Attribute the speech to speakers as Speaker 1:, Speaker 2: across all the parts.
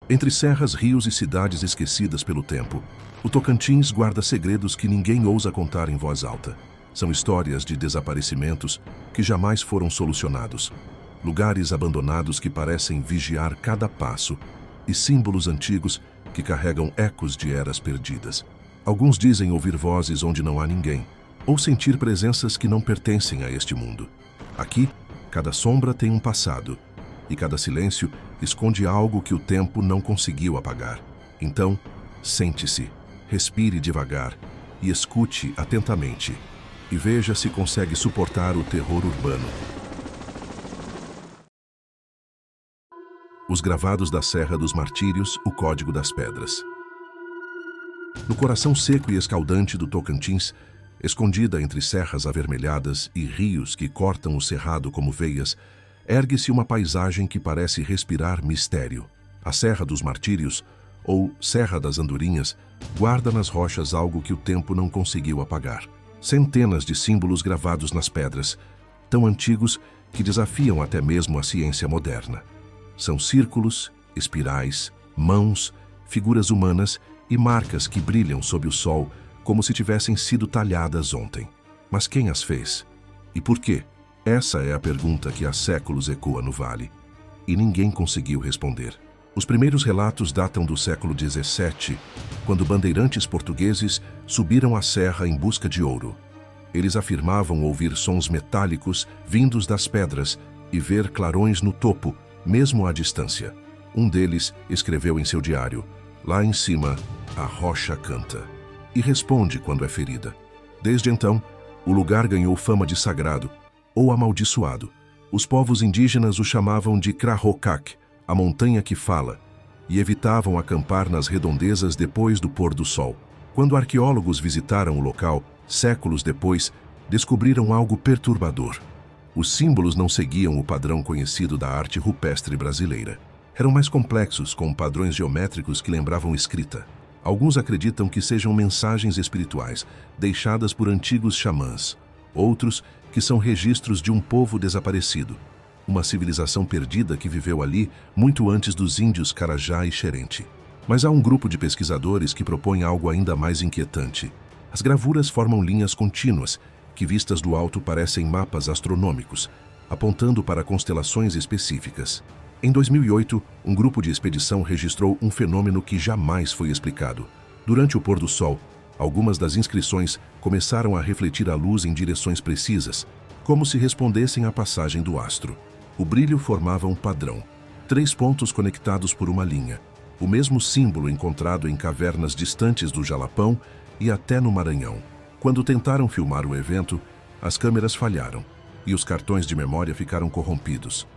Speaker 1: Entre serras, rios e cidades esquecidas pelo tempo, o Tocantins guarda segredos que ninguém ousa contar em voz alta. São histórias de desaparecimentos que jamais foram solucionados, lugares abandonados que parecem vigiar cada passo e símbolos antigos que carregam ecos de eras perdidas. Alguns dizem ouvir vozes onde não há ninguém, ou sentir presenças que não pertencem a este mundo. Aqui, cada sombra tem um passado, e cada silêncio esconde algo que o tempo não conseguiu apagar. Então, sente-se, respire devagar e escute atentamente, e veja se consegue suportar o terror urbano. Os gravados da Serra dos Martírios, o Código das Pedras. No coração seco e escaldante do Tocantins, escondida entre serras avermelhadas e rios que cortam o cerrado como veias, ergue-se uma paisagem que parece respirar mistério. A Serra dos Martírios, ou Serra das Andorinhas, guarda nas rochas algo que o tempo não conseguiu apagar. Centenas de símbolos gravados nas pedras, tão antigos que desafiam até mesmo a ciência moderna. São círculos, espirais, mãos, figuras humanas e marcas que brilham sob o sol como se tivessem sido talhadas ontem. Mas quem as fez? E por quê? Essa é a pergunta que há séculos ecoa no vale, e ninguém conseguiu responder. Os primeiros relatos datam do século XVII, quando bandeirantes portugueses subiram a serra em busca de ouro. Eles afirmavam ouvir sons metálicos vindos das pedras e ver clarões no topo, mesmo à distância. Um deles escreveu em seu diário: "Lá em cima, a rocha canta e responde quando é ferida." Desde então, o lugar ganhou fama de sagrado ou amaldiçoado. Os povos indígenas o chamavam de Crahocac, a montanha que fala, e evitavam acampar nas redondezas depois do pôr do sol. Quando arqueólogos visitaram o local, séculos depois, descobriram algo perturbador. Os símbolos não seguiam o padrão conhecido da arte rupestre brasileira. Eram mais complexos, com padrões geométricos que lembravam escrita. Alguns acreditam que sejam mensagens espirituais, deixadas por antigos xamãs. Outros, que são registros de um povo desaparecido, uma civilização perdida que viveu ali muito antes dos índios Carajá e Xerente. Mas há um grupo de pesquisadores que propõe algo ainda mais inquietante. As gravuras formam linhas contínuas, que vistas do alto parecem mapas astronômicos, apontando para constelações específicas. Em 2008, um grupo de expedição registrou um fenômeno que jamais foi explicado. Durante o pôr do sol, algumas das inscrições começaram a refletir a luz em direções precisas, como se respondessem à passagem do astro. O brilho formava um padrão, 3 pontos conectados por uma linha, o mesmo símbolo encontrado em cavernas distantes do Jalapão e até no Maranhão. Quando tentaram filmar o evento, as câmeras falharam e os cartões de memória ficaram corrompidos.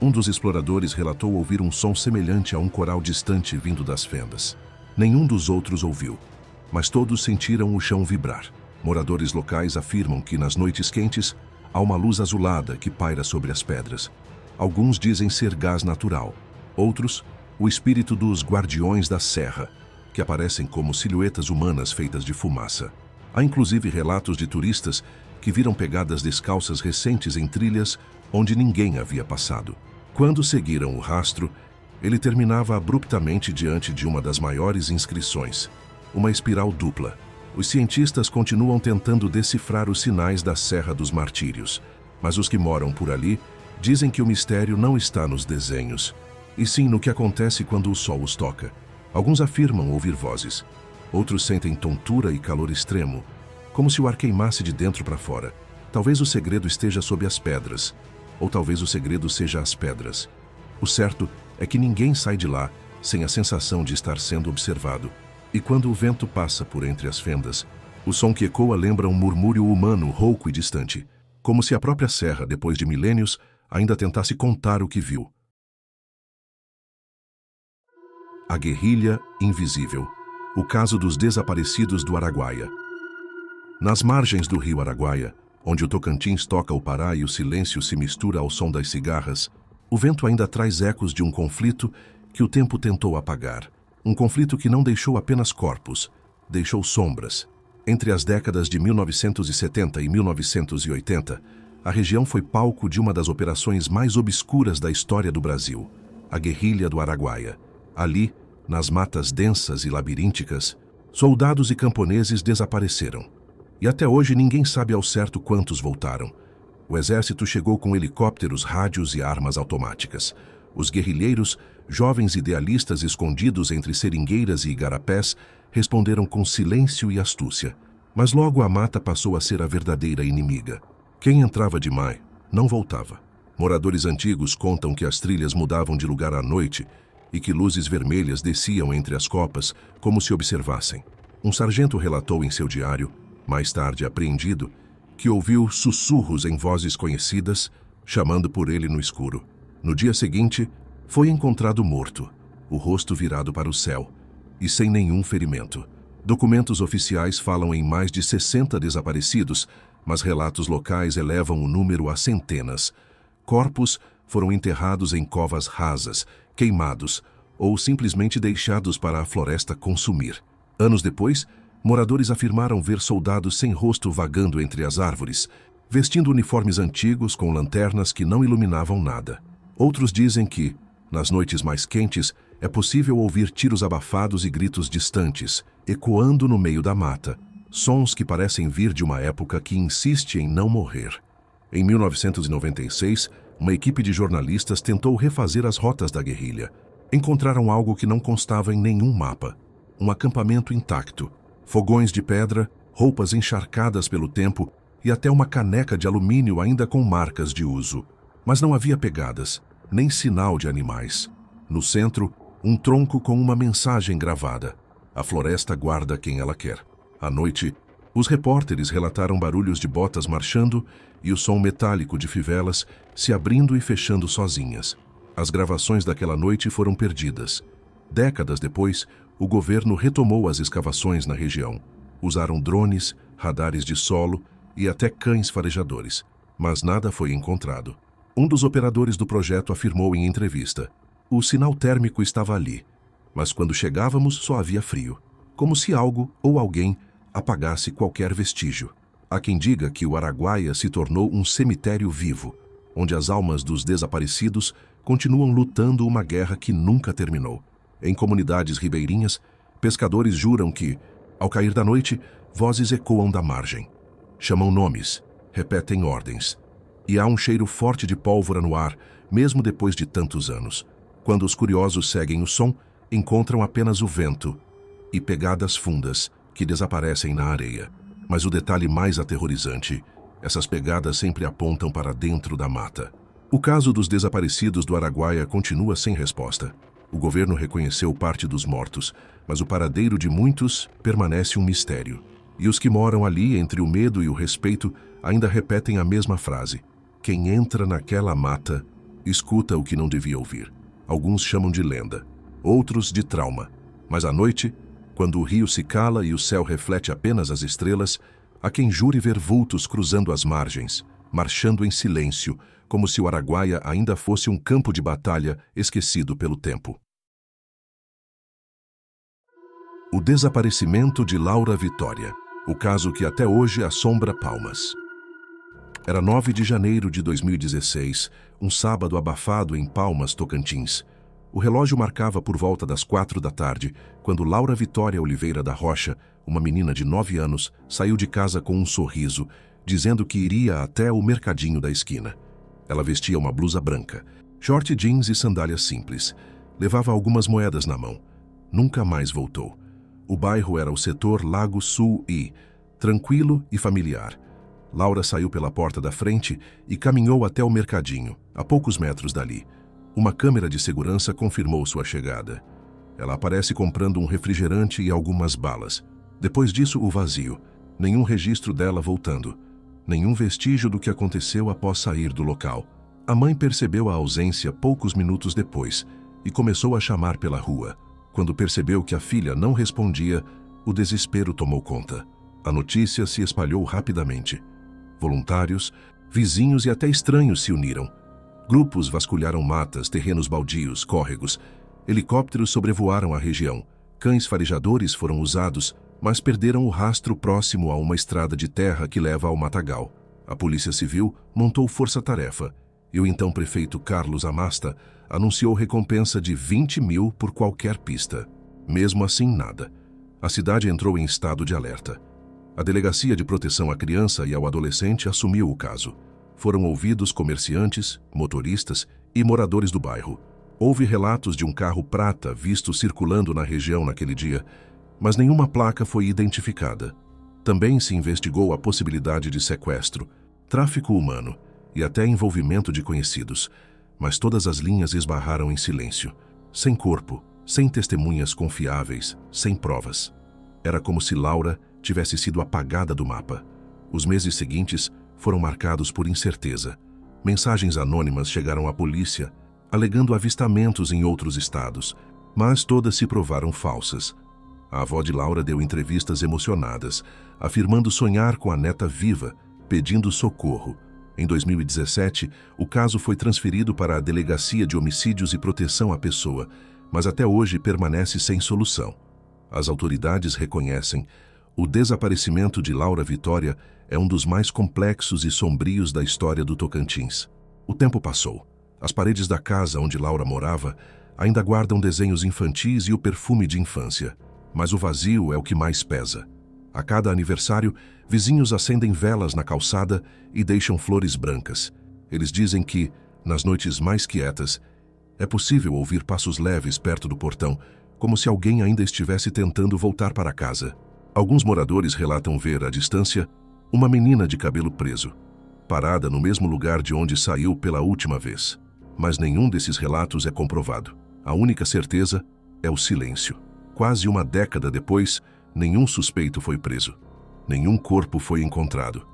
Speaker 1: Um dos exploradores relatou ouvir um som semelhante a um coral distante vindo das fendas. Nenhum dos outros ouviu, mas todos sentiram o chão vibrar. Moradores locais afirmam que nas noites quentes há uma luz azulada que paira sobre as pedras. Alguns dizem ser gás natural, outros, o espírito dos guardiões da serra, que aparecem como silhuetas humanas feitas de fumaça. Há inclusive relatos de turistas que viram pegadas descalças recentes em trilhas onde ninguém havia passado. Quando seguiram o rastro, ele terminava abruptamente diante de uma das maiores inscrições, uma espiral dupla. Os cientistas continuam tentando decifrar os sinais da Serra dos Martírios, mas os que moram por ali dizem que o mistério não está nos desenhos, e sim no que acontece quando o sol os toca. Alguns afirmam ouvir vozes, outros sentem tontura e calor extremo, como se o ar queimasse de dentro para fora. Talvez o segredo esteja sob as pedras, ou talvez o segredo seja as pedras. O certo é que ninguém sai de lá sem a sensação de estar sendo observado. E quando o vento passa por entre as fendas, o som que ecoa lembra um murmúrio humano rouco e distante, como se a própria serra, depois de milênios, ainda tentasse contar o que viu. A guerrilha invisível. O caso dos desaparecidos do Araguaia. Nas margens do rio Araguaia, onde o Tocantins toca o Pará e o silêncio se mistura ao som das cigarras, o vento ainda traz ecos de um conflito que o tempo tentou apagar. Um conflito que não deixou apenas corpos, deixou sombras. Entre as décadas de 1970 e 1980, a região foi palco de uma das operações mais obscuras da história do Brasil, a Guerrilha do Araguaia. Ali, nas matas densas e labirínticas, soldados e camponeses desapareceram. E até hoje ninguém sabe ao certo quantos voltaram. O exército chegou com helicópteros, rádios e armas automáticas. Os guerrilheiros, jovens idealistas escondidos entre seringueiras e igarapés, responderam com silêncio e astúcia. Mas logo a mata passou a ser a verdadeira inimiga. Quem entrava de maio não voltava. Moradores antigos contam que as trilhas mudavam de lugar à noite e que luzes vermelhas desciam entre as copas como se observassem. Um sargento relatou em seu diário, mais tarde apreendido, que ouviu sussurros em vozes conhecidas, chamando por ele no escuro. No dia seguinte, foi encontrado morto, o rosto virado para o céu, e sem nenhum ferimento. Documentos oficiais falam em mais de 60 desaparecidos, mas relatos locais elevam o número a centenas. Corpos foram enterrados em covas rasas, queimados ou simplesmente deixados para a floresta consumir. Anos depois, moradores afirmaram ver soldados sem rosto vagando entre as árvores, vestindo uniformes antigos com lanternas que não iluminavam nada. Outros dizem que, nas noites mais quentes, é possível ouvir tiros abafados e gritos distantes, ecoando no meio da mata, sons que parecem vir de uma época que insiste em não morrer. Em 1996, uma equipe de jornalistas tentou refazer as rotas da guerrilha. Encontraram algo que não constava em nenhum mapa: um acampamento intacto, fogões de pedra, roupas encharcadas pelo tempo e até uma caneca de alumínio ainda com marcas de uso. Mas não havia pegadas, nem sinal de animais. No centro, um tronco com uma mensagem gravada: a floresta guarda quem ela quer. À noite, os repórteres relataram barulhos de botas marchando e o som metálico de fivelas se abrindo e fechando sozinhas. As gravações daquela noite foram perdidas. Décadas depois, o governo retomou as escavações na região. Usaram drones, radares de solo e até cães farejadores, mas nada foi encontrado. Um dos operadores do projeto afirmou em entrevista: o sinal térmico estava ali, mas quando chegávamos só havia frio, como se algo ou alguém apagasse qualquer vestígio. Há quem diga que o Araguaia se tornou um cemitério vivo, onde as almas dos desaparecidos continuam lutando uma guerra que nunca terminou. Em comunidades ribeirinhas, pescadores juram que, ao cair da noite, vozes ecoam da margem. Chamam nomes, repetem ordens. E há um cheiro forte de pólvora no ar, mesmo depois de tantos anos. Quando os curiosos seguem o som, encontram apenas o vento e pegadas fundas que desaparecem na areia. Mas o detalhe mais aterrorizante: essas pegadas sempre apontam para dentro da mata. O caso dos desaparecidos do Araguaia continua sem resposta. O governo reconheceu parte dos mortos, mas o paradeiro de muitos permanece um mistério. E os que moram ali, entre o medo e o respeito, ainda repetem a mesma frase: quem entra naquela mata, escuta o que não devia ouvir. Alguns chamam de lenda, outros de trauma. Mas à noite, quando o rio se cala e o céu reflete apenas as estrelas, há quem jure ver vultos cruzando as margens, marchando em silêncio, como se o Araguaia ainda fosse um campo de batalha esquecido pelo tempo. O desaparecimento de Laura Vitória, o caso que até hoje assombra Palmas. Era 9 de janeiro de 2016, um sábado abafado em Palmas, Tocantins. O relógio marcava por volta das 4 da tarde, quando Laura Vitória Oliveira da Rocha, uma menina de 9 anos, saiu de casa com um sorriso, dizendo que iria até o mercadinho da esquina. Ela vestia uma blusa branca, short jeans e sandálias simples. Levava algumas moedas na mão. Nunca mais voltou. O bairro era o setor Lago Sul e, tranquilo e familiar. Laura saiu pela porta da frente e caminhou até o mercadinho, a poucos metros dali. Uma câmera de segurança confirmou sua chegada. Ela aparece comprando um refrigerante e algumas balas. Depois disso, o vazio. Nenhum registro dela voltando. Nenhum vestígio do que aconteceu após sair do local. A mãe percebeu a ausência poucos minutos depois e começou a chamar pela rua. Quando percebeu que a filha não respondia, o desespero tomou conta. A notícia se espalhou rapidamente. Voluntários, vizinhos e até estranhos se uniram. Grupos vasculharam matas, terrenos baldios, córregos. Helicópteros sobrevoaram a região. Cães farejadores foram usados, mas perderam o rastro próximo a uma estrada de terra que leva ao matagal. A Polícia Civil montou força-tarefa e o então prefeito Carlos Amasta anunciou recompensa de 20 mil por qualquer pista. Mesmo assim, nada. A cidade entrou em estado de alerta. A Delegacia de Proteção à Criança e ao Adolescente assumiu o caso. Foram ouvidos comerciantes, motoristas e moradores do bairro. Houve relatos de um carro prata visto circulando na região naquele dia, mas nenhuma placa foi identificada. Também se investigou a possibilidade de sequestro, tráfico humano e até envolvimento de conhecidos, mas todas as linhas esbarraram em silêncio, sem corpo, sem testemunhas confiáveis, sem provas. Era como se Laura tivesse sido apagada do mapa. Os meses seguintes foram marcados por incerteza. Mensagens anônimas chegaram à polícia, alegando avistamentos em outros estados, mas todas se provaram falsas. A avó de Laura deu entrevistas emocionadas, afirmando sonhar com a neta viva, pedindo socorro. Em 2017, o caso foi transferido para a Delegacia de Homicídios e Proteção à Pessoa, mas até hoje permanece sem solução. As autoridades reconhecem: o desaparecimento de Laura Vitória é um dos mais complexos e sombrios da história do Tocantins. O tempo passou. As paredes da casa onde Laura morava ainda guardam desenhos infantis e o perfume de infância. Mas o vazio é o que mais pesa. A cada aniversário, vizinhos acendem velas na calçada e deixam flores brancas. Eles dizem que, nas noites mais quietas, é possível ouvir passos leves perto do portão, como se alguém ainda estivesse tentando voltar para casa. Alguns moradores relatam ver, à distância, uma menina de cabelo preso, parada no mesmo lugar de onde saiu pela última vez. Mas nenhum desses relatos é comprovado. A única certeza é o silêncio. Quase uma década depois, nenhum suspeito foi preso. Nenhum corpo foi encontrado.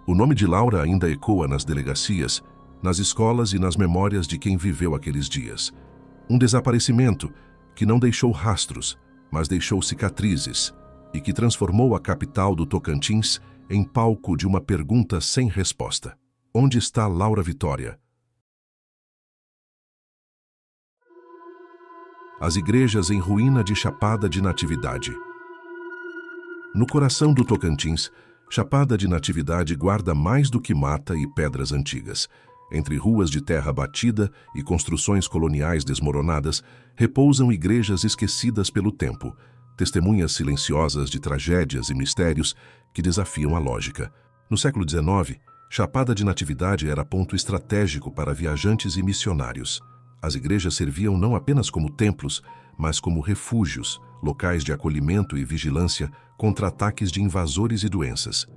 Speaker 1: O nome de Laura ainda ecoa nas delegacias, nas escolas e nas memórias de quem viveu aqueles dias. Um desaparecimento que não deixou rastros, mas deixou cicatrizes, e que transformou a capital do Tocantins em palco de uma pergunta sem resposta. Onde está Laura Vitória? As igrejas em ruína de Chapada de Natividade. No coração do Tocantins, Chapada de Natividade guarda mais do que mata e pedras antigas. Entre ruas de terra batida e construções coloniais desmoronadas, repousam igrejas esquecidas pelo tempo, testemunhas silenciosas de tragédias e mistérios que desafiam a lógica. No século XIX, Chapada de Natividade era ponto estratégico para viajantes e missionários. As igrejas serviam não apenas como templos, mas como refúgios, locais de acolhimento e vigilância contra ataques de invasores e doenças.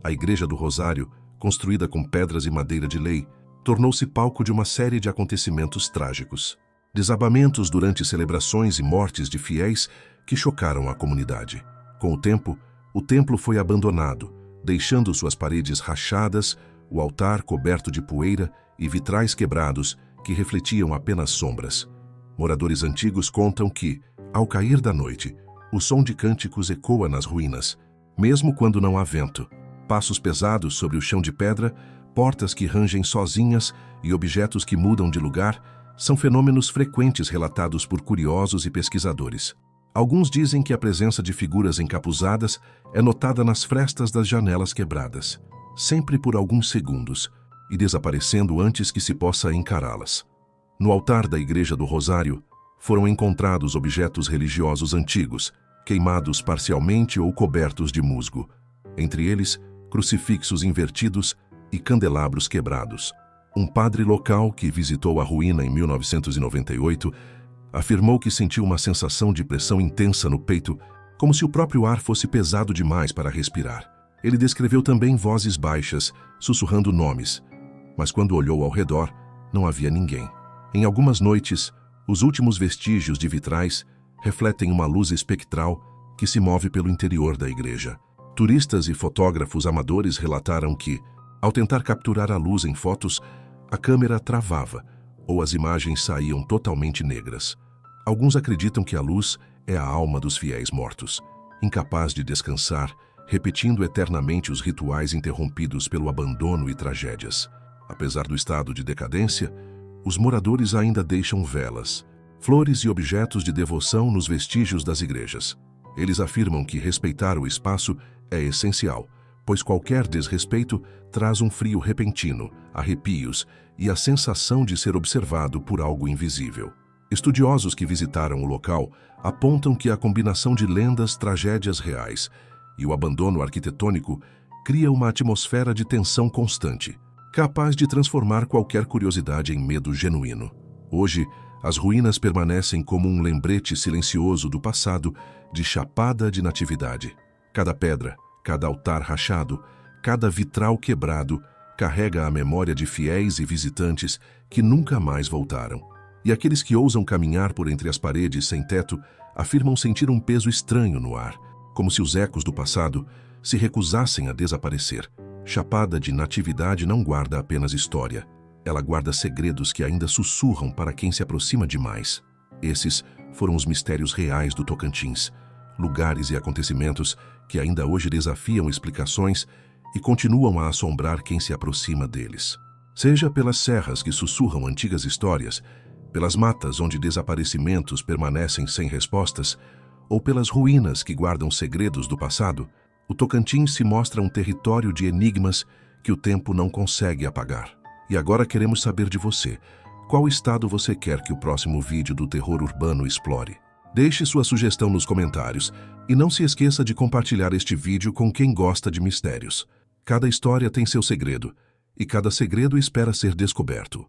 Speaker 1: A Igreja do Rosário, construída com pedras e madeira de lei, tornou-se palco de uma série de acontecimentos trágicos. Desabamentos durante celebrações e mortes de fiéis que chocaram a comunidade. Com o templo foi abandonado, deixando suas paredes rachadas, o altar coberto de poeira e vitrais quebrados que refletiam apenas sombras. Moradores antigos contam que, ao cair da noite, o som de cânticos ecoa nas ruínas, mesmo quando não há vento. Passos pesados sobre o chão de pedra, portas que rangem sozinhas e objetos que mudam de lugar são fenômenos frequentes relatados por curiosos e pesquisadores. Alguns dizem que a presença de figuras encapuzadas é notada nas frestas das janelas quebradas, sempre por alguns segundos, e desaparecendo antes que se possa encará-las. No altar da Igreja do Rosário, foram encontrados objetos religiosos antigos, queimados parcialmente ou cobertos de musgo. Entre eles, crucifixos invertidos e candelabros quebrados. Um padre local que visitou a ruína em 1998 afirmou que sentiu uma sensação de pressão intensa no peito, como se o próprio ar fosse pesado demais para respirar. Ele descreveu também vozes baixas, sussurrando nomes, mas quando olhou ao redor, não havia ninguém. Em algumas noites, os últimos vestígios de vitrais refletem uma luz espectral que se move pelo interior da igreja. Turistas e fotógrafos amadores relataram que, ao tentar capturar a luz em fotos, a câmera travava ou as imagens saíam totalmente negras. Alguns acreditam que a luz é a alma dos fiéis mortos, incapaz de descansar, repetindo eternamente os rituais interrompidos pelo abandono e tragédias. Apesar do estado de decadência, os moradores ainda deixam velas, flores e objetos de devoção nos vestígios das igrejas. Eles afirmam que respeitar o espaço é essencial, pois qualquer desrespeito traz um frio repentino, arrepios e a sensação de ser observado por algo invisível. Estudiosos que visitaram o local apontam que a combinação de lendas, tragédias reais e o abandono arquitetônico cria uma atmosfera de tensão constante, capaz de transformar qualquer curiosidade em medo genuíno. Hoje, as ruínas permanecem como um lembrete silencioso do passado de Chapada de Natividade. Cada pedra, cada altar rachado, cada vitral quebrado carrega a memória de fiéis e visitantes que nunca mais voltaram. E aqueles que ousam caminhar por entre as paredes sem teto afirmam sentir um peso estranho no ar, como se os ecos do passado se recusassem a desaparecer. Chapada de Natividade não guarda apenas história. Ela guarda segredos que ainda sussurram para quem se aproxima demais. Esses foram os mistérios reais do Tocantins, lugares e acontecimentos que ainda hoje desafiam explicações e continuam a assombrar quem se aproxima deles. Seja pelas serras que sussurram antigas histórias, pelas matas onde desaparecimentos permanecem sem respostas, ou pelas ruínas que guardam segredos do passado, o Tocantins se mostra um território de enigmas que o tempo não consegue apagar. E agora queremos saber de você. Qual estado você quer que o próximo vídeo do terror urbano explore? Deixe sua sugestão nos comentários e não se esqueça de compartilhar este vídeo com quem gosta de mistérios. Cada história tem seu segredo, e cada segredo espera ser descoberto.